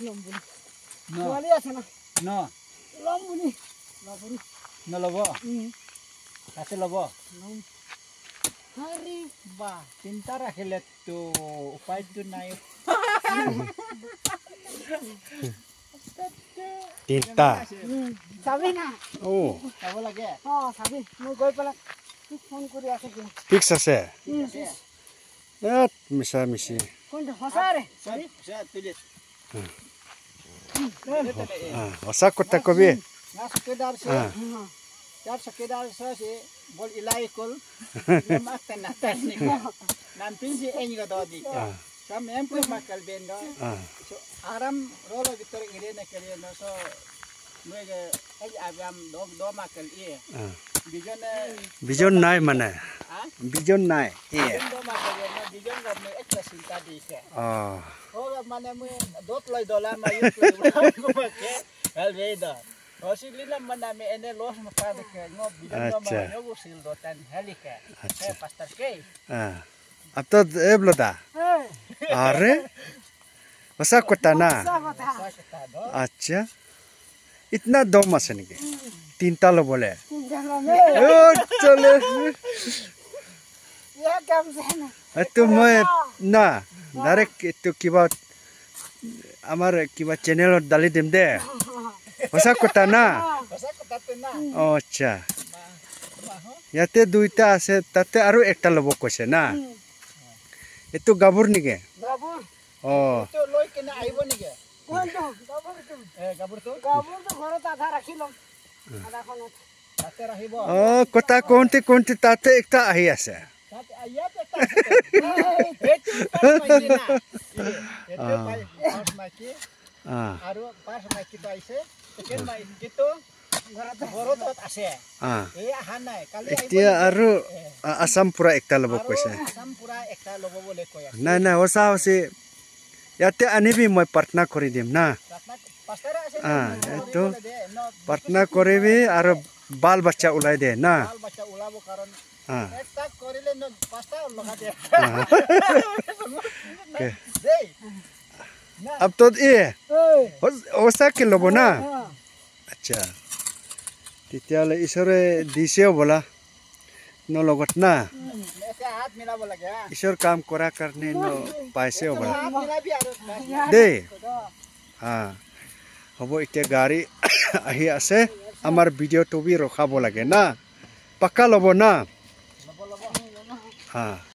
লম্বুনি No. পোৱালি আছে না No. লম্বুনি লম্বুনি No lobo. Kasi lobo. আরে Ba, tinta rahilet to upay to na yun. তিনটা চাবি না ও Sabo lagi. চাবি মই গৈ পেলাই তোক ফোন কৰি আছে কি ফিক্স আছে মিছা মিছি কোনটো সঁচা ৰে Saya tulis. সঁচা কথা কবি Nga sekedar Ah. siya. Kaya sekedar siya si bol ilay kol. Namaktan natin ni ko. Nampin si enyo ka daw di ka. Sa may po makal bendo. So aram rolo bitor ire na kaya no so mga ay abam do makal iye. বিজন নাই মানে Ha? বিজন নাই Do makal no bijon ga may ekta sinta di siya. O Oh mana mo dot loy dola mayo ko make. Alveda. O sili naman namin ene los mapade ke ngob bijon do Acha. mayo ko sil dotan halika. Eh pastor kay. अब तो एबलोदा अरे वसा कोटा ना अच्छा इतना दम আছে নেকি তিনটা লো বলে ও চলে তো মই না ডাইরেক্ট তো কিবা আমার কিবা চ্যানেলত ডালি দিম দে वसा कोटा না Basta ko tato na. ও আচ্ছা ইয়াতে দুইটা আছে তাতে আৰু একটা লব কৈছে না এটো গাবুৰ নেকি গাবুৰ অ Ito loy kina aibo ni ke. কোনটো গাবুৰ তো Gabur to. গাবুৰটো ঘৰত আধা ৰাখি লম আধাখনত Tate rahibo. অ কথা কোনটি কোনটি তাতে একটা আহি আছে Tate ayat eta. Ito pas maki na. Ito pas maki. Aru pas maki to aise. Ken mai kito. Gorot ase. Eh hanai. Kali এতিয়া আৰু আসাম পুৰা একটা লব কৈছে Asam pura ekta lobo bole koya. নাই নাই ওচা ওচি ইয়াতে আনিবি মই প্ৰাৰ্থনা কৰি দিম না Pastor ase. এইটো প্ৰাৰ্থনা কৰিবি আৰু বাল বাচ্চা ওলাই দে না Al baca ulabo karon. Ah. Ekta korile no pasta loga de. Okay. Dey. अब तो ये ওচা কি লব না আচ্ছা তেতিয়াহ'লে ঈশ্বৰে দিছেও বোলা নলগত না Ese hat milabo lagi ha. ঈশ্বৰ কাম কৰাৰ কাৰণে পাইছেও বোলা Hat milabi aru. দেই হ'ব এতিয়া গাড়ী আহি আছে আমাৰ ভিডিঅ'টো বি ৰখাব লাগে না পাক্কা ল'ব না